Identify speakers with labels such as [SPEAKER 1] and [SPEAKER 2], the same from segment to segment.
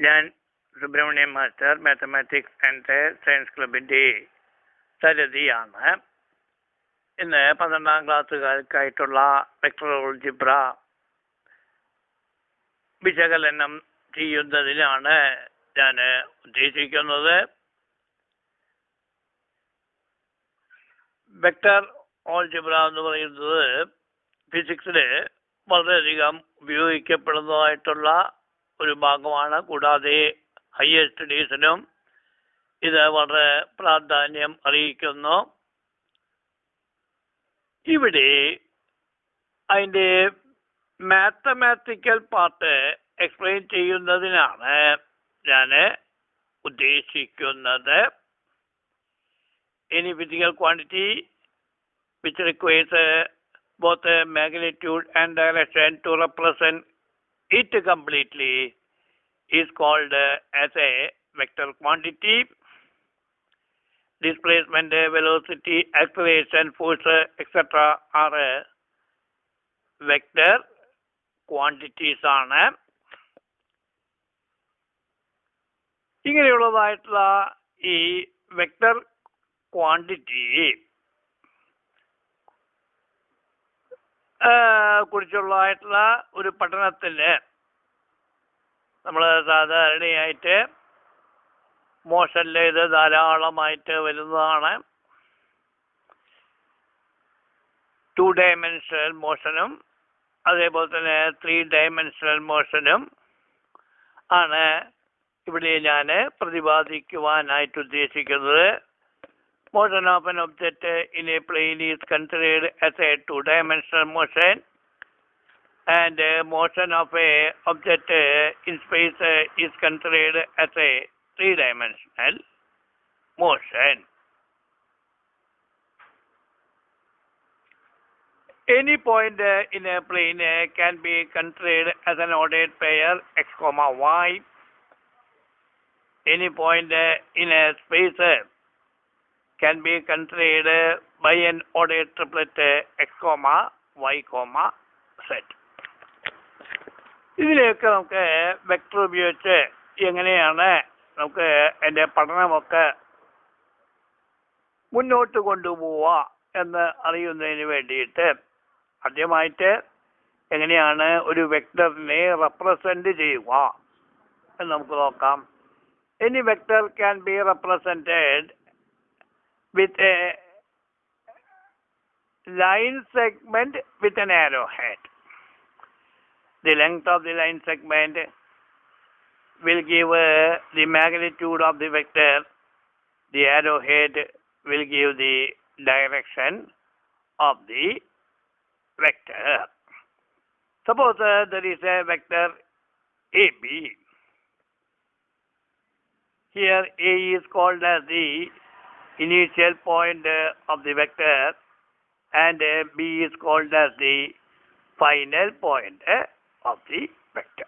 [SPEAKER 1] ഞാൻ Subrahmanyan master mathematics and science ക്ലബിൻ്റെ സരഥിയാണ്. ഇന്ന് 12ാം ക്ലാസ്സുകാർക്കായിട്ടുള്ള വെക്ടർ ആൾജിബ്ര വിശകലനം ചെയ്യുന്നതിനാണ് ഞാൻ ഉദ്ദേശിക്കുന്നത്. വെക്ടർ ആൾജിബ്ര എന്ന് പറയുന്നത് ഫിസിക്സിൽ വളരെയധികം ഉപയോഗിക്കപ്പെടുന്നതായിട്ടുള്ള ഒരു ഭാഗമാണ്. കൂടാതെ ഹയർ സ്റ്റഡീസിനും ഇത് വളരെ പ്രാധാന്യം അറിയിക്കുന്നു. ഇവിടെ അതിൻ്റെ മാത്തമാറ്റിക്കൽ പാർട്ട് എക്സ്പ്ലെയിൻ ചെയ്യുന്നതിനാണ് ഞാൻ ഉദ്ദേശിക്കുന്നത്. Any physical quantity which requires both magnitude and direction to represent it completely is called as a vector quantity. Displacement, velocity, acceleration, force, etc. are vector quantities ആണ്. ഇങ്ങനെയുള്ളതായിട്ടുള്ള ഈ വെക്ടർ ക്വാണ്ടിറ്റി കുറിച്ചുള്ളതായിട്ടുള്ള ഒരു പഠനത്തിന് നമ്മൾ സാധാരണയായിട്ട് മോഷനിൽ ഇത് ധാരാളമായിട്ട് വരുന്നതാണ്. 2 ഡയമെൻഷണൽ മോഷനും അതേപോലെ തന്നെ 3 ഡയമെൻഷണൽ മോഷനും ആണ് ഇവിടെ ഞാൻ പ്രതിപാദിക്കുവാനായിട്ട് ഉദ്ദേശിക്കുന്നത്. Motion of an object in a plane is considered as a 2-dimensional motion, and motion of a object in space is considered as a 3-dimensional motion. Any point in a plane can be considered as an ordered pair x, y. Any point in a space can be considered by an ordered triplet x, y, z. ഇതിലേക്ക് നമുക്ക് vector ഉപയോഗിച്ച് എങ്ങനെയാണ് നമുക്ക് എൻ്റെ പഠനമൊക്കെ മുന്നോട്ട് കൊണ്ടുപോവുക എന്ന് അറിയുന്നതിന് വേണ്ടിയിട്ട് ആദ്യമായിട്ട് എങ്ങനെയാണ് ഒരു വെക്ടറിനെ റെപ്രസെൻ്റ് ചെയ്യുക എന്ന് നമുക്ക് നോക്കാം. Any vector can be represented with a line segment with an arrowhead. The length of the line segment will give the magnitude of the vector. The arrowhead will give the direction of the vector. Suppose there is a vector AB. Here A is called as the initial point of the vector and B is called as the final point of the vector.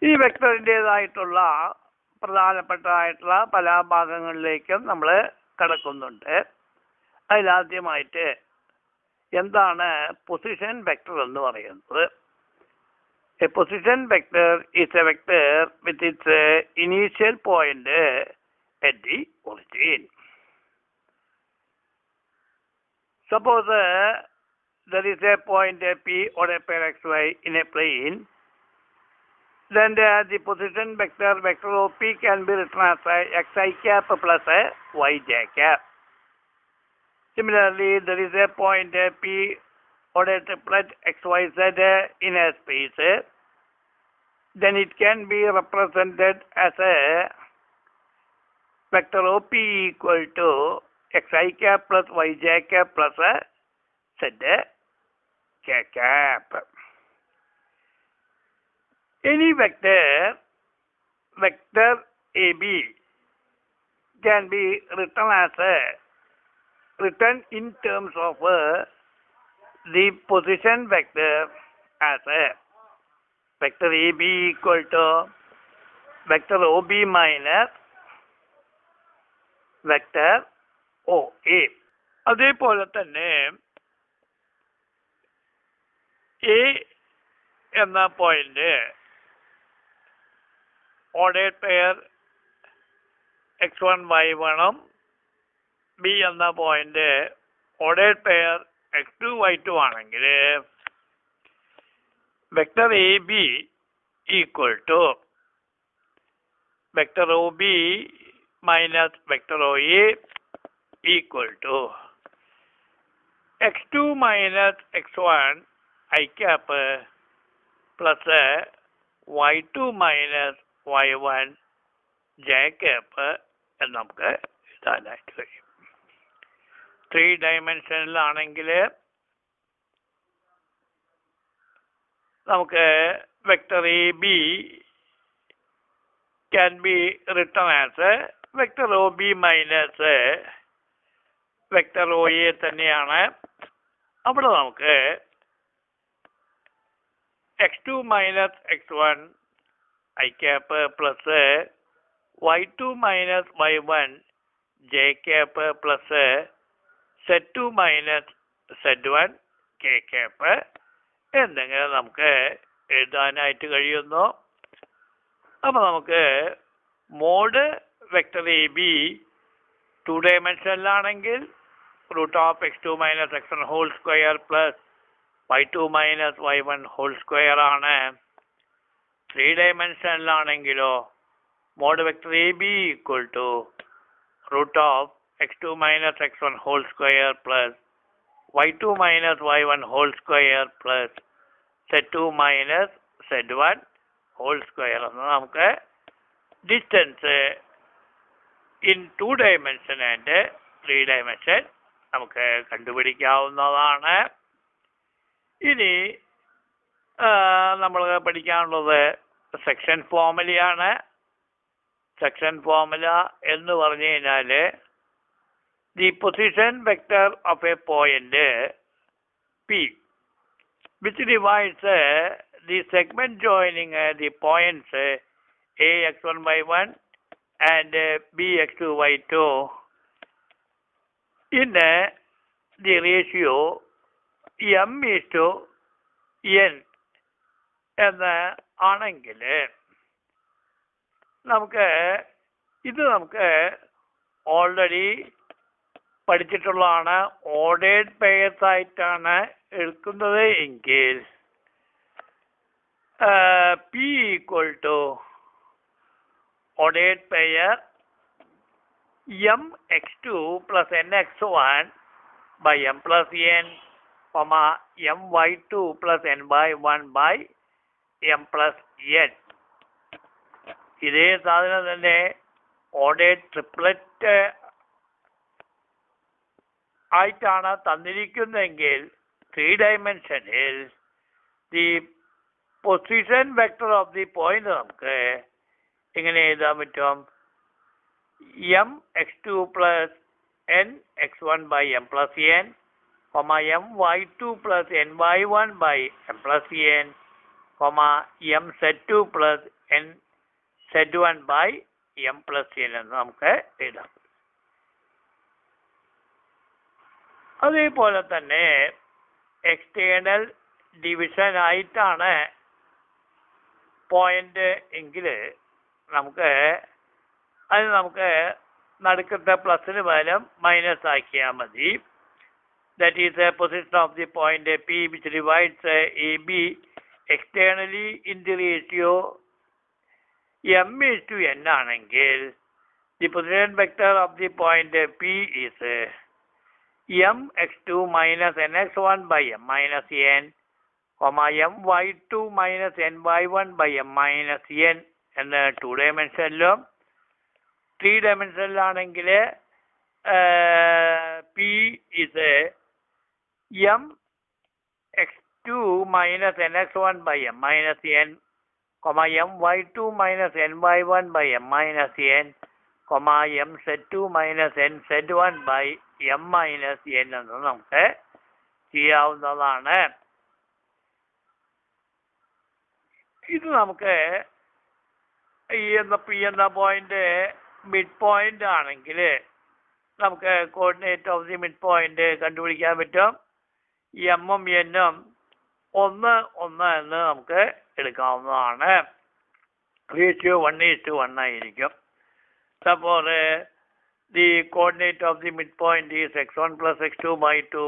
[SPEAKER 1] ഈ വെക്ടറിൻ്റെതായിട്ടുള്ള പ്രധാനപ്പെട്ടതായിട്ടുള്ള പല ഭാഗങ്ങളിലേക്കും നമ്മൾ കടക്കുന്നുണ്ട്. അതിലാദ്യമായിട്ട് എന്താണ് position vector എന്ന് പറയുന്നത്? A position vector is a vector with its initial point at the origin. Suppose there is a point P or a pair xy in a plane, then the position vector OP can be written as xi cap plus yj cap. Similarly, there is a point P or a triplet xyz in a space, then it can be represented as a vector OP equal to xi cap plus yj cap plus z k cap. Any vector AB can be written in terms of the position vector as a vector AB equal to vector OB minus vector OA. അതേപോലെ തന്നെ A എന്ന point ordered pair x1 y1 ഉം B എന്ന point ordered pair x2 y2 ആണെങ്കിൽ vector A B equal to vector O B minus vector O A equal to x2 minus x1 i cap plus y2 minus y1 j cap എന്ന് നമുക്ക് എഴുതാനായിട്ട് കഴിയും. 3 ഡയമെൻഷനിലാണെങ്കിൽ നമുക്ക് vector A B can be written as vector O B minus vector O A തന്നെയാണ്. അവിടെ നമുക്ക് x2 minus x1 I cap plus y2 minus y1 J cap plus z2 minus z1 K cap എന്നിങ്ങനെ നമുക്ക് എഴുതാനായിട്ട് കഴിയുന്നു. അപ്പോൾ നമുക്ക് mod vector A B 2 ഡയമെൻഷനിലാണെങ്കിൽ root of x2 minus x1 whole square plus y2 minus y1 whole square ആണ്. 3 ഡയമെൻഷനിലാണെങ്കിലോ mod vector A B equal to root of x2 minus x1 whole square plus y2 minus y1 whole square plus z2 minus z1 whole square എന്ന് നമുക്ക് distance in 2 dimension and 3 dimension നമുക്ക് കണ്ടുപിടിക്കാവുന്നതാണ്. ഇനി നമ്മൾ പഠിക്കാനുള്ളത് section ഫോർമുലയാണ്. Section formula എന്ന് പറഞ്ഞു കഴിഞ്ഞാൽ the position vector of A point P which divides the segment joining the points A x1 y1 and bx2 y2 in the ratio m:n എന്ന് ആണെങ്കിൽ നമുക്ക് ഓൾറെഡി പഠിച്ചിട്ടുള്ളതാണ്. ഓർഡേഡ് പെയർസ് ആയിട്ടാണ് എടുക്കുന്നത് എങ്കിൽ P equal to ordered pair mx2 plus nx1 by m plus n, my2 plus n by 1 by m plus n. ഇതേ സാധനം തന്നെ ordered triplet ആയിട്ടാണ് തന്നിരിക്കുന്നതെങ്കിൽ 3 ഡയമെൻഷനിൽ the position vector of the point നമുക്ക് ഇങ്ങനെ എഴുതാൻ പറ്റും. M x2 plus n x1 by m plus n, m y2 plus n y1 by m plus n, m z2 plus n z1 by m plus n എന്ന് നമുക്ക് എഴുതാം. അതേപോലെ തന്നെ external division ആയിട്ടാണ് പോയിന്റ് എങ്കിൽ നമുക്ക് നടുക്കത്തെ പ്ലസിന് പകരം മൈനസ് ആക്കിയാൽ മതി. That is A position of the point P which divides A B externally in the ratio m:n ആണെങ്കിൽ the position vector of the point P is mx2 minus nx1 by m minus n, my2 minus n y1 by m minus n എന്ന് 2 ഡയമെൻഷനിലും 3 ഡയമെൻഷനിലാണെങ്കിൽ P is mx2 minus nx1 by m minus n, my2 minus n y1 by m minus n, mz2 minus nz1 by m minus n എന്ന് നമുക്ക് ചെയ്യാവുന്നതാണ്. ഇത് നമുക്ക് P എന്ന point mid point ആണെങ്കിൽ നമുക്ക് coordinate of the mid point കണ്ടുപിടിക്കാൻ പറ്റും. എമ്മും എന്നും 1 1 എന്ന് നമുക്ക് എടുക്കാവുന്നതാണ്. ratio 1:1 ആയിരിക്കും. Suppose the coordinate of the midpoint is x1 plus x2 by 2,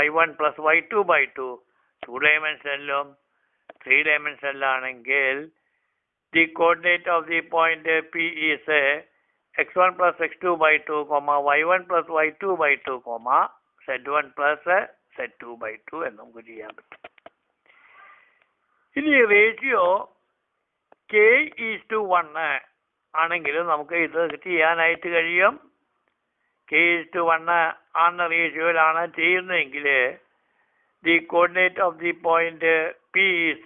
[SPEAKER 1] y1 plus y2 by 2. 2-dimensional, 3-dimensional ആണെങ്കിൽ the coordinate of the point P is x1 plus x2 by 2, y1 plus y2 by 2, z1 plus z2 by 2 എന്ന് നമുക്ക് ചെയ്യാൻ പറ്റും. ഇനി ratio k:1 ആണെങ്കിൽ നമുക്ക് ഇത് ചെയ്യാനായിട്ട് കഴിയും. k:1 ആണെന്ന റേഷ്യോയിലാണ് ചെയ്യുന്നതെങ്കിൽ the coordinate of the point P is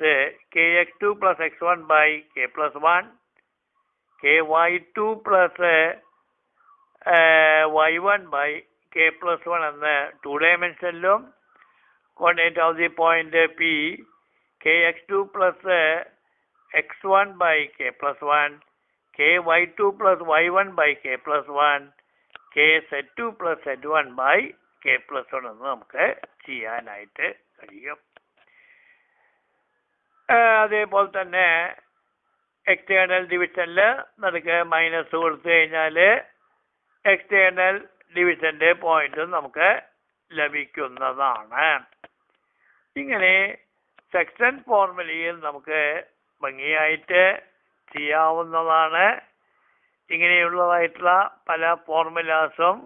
[SPEAKER 1] kx2 plus x1 by k plus 1, ky2 plus y1 by k plus 1 എന്ന 2-dimensional coordinate of the point P kx2 plus x1 by k plus 1, ky2 plus y1 by k plus 1, kz2 plus z1 by k plus 1 എന്ന് നമുക്ക് ചെയ്യാനായിട്ട് കഴിയും. അതേപോലെ തന്നെ external ഡിവിഷനിൽ നമുക്ക് minus കൊടുത്തു കഴിഞ്ഞാൽ എക്സ്റ്റേണൽ ഡിവിഷന്റെ പോയിന്റ് നമുക്ക് ലഭിക്കുന്നതാണ്. ഇങ്ങനെ സെക്ഷൻ ഫോർമുലയിൽ നമുക്ക് ഭംഗിയായിട്ട് ചെയ്യാവുന്നതാണ്. ഇങ്ങനെയുള്ളതായിട്ടുള്ള പല ഫോർമുലാസും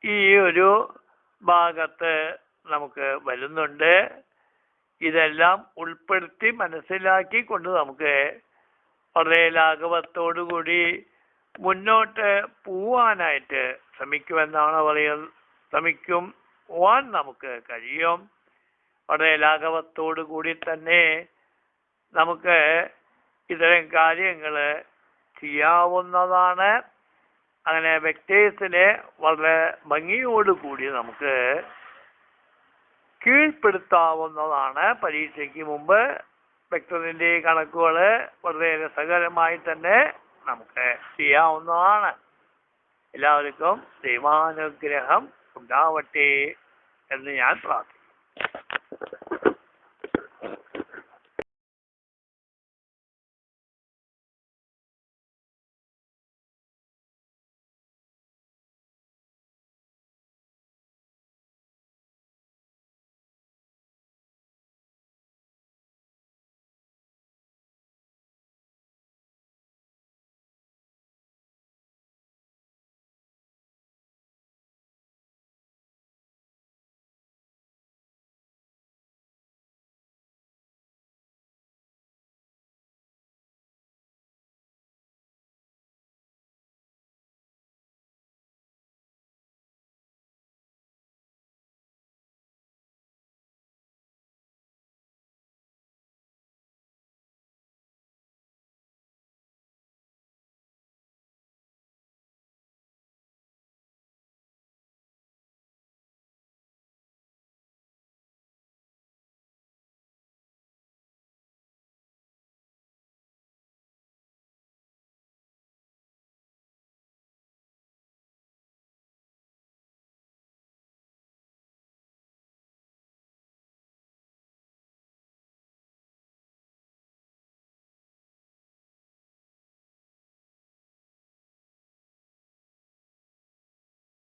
[SPEAKER 1] ഈ ഒരു ഭാഗത്ത് നമുക്ക് വരുന്നുണ്ട്. ഇതെല്ലാം ഉൾപ്പെടുത്തി മനസ്സിലാക്കിക്കൊണ്ട് നമുക്ക് വളരെ ലാഘവത്തോടുകൂടി മുന്നോട്ട് പോവാനായിട്ട് ശ്രമിക്കുവാൻ നമുക്ക് കഴിയും. വളരെ ലാഘവത്തോടു കൂടി തന്നെ നമുക്ക് ഇത്തരം കാര്യങ്ങൾ ചെയ്യാവുന്നതാണ്. അങ്ങനെ വെക്ടേഴ്സിനെ വളരെ ഭംഗിയോടുകൂടി നമുക്ക് കീഴ്പ്പെടുത്താവുന്നതാണ്. പരീക്ഷയ്ക്ക് മുമ്പ് വെക്ടറിന്റെ കണക്കുകൾ വളരെ രസകരമായി തന്നെ നമുക്ക് ചെയ്യാവുന്നതാണ്. എല്ലാവർക്കും ദൈവാനുഗ്രഹം ഉണ്ടാവട്ടെ എന്ന് ഞാൻ പ്രാർത്ഥിക്കുന്നു.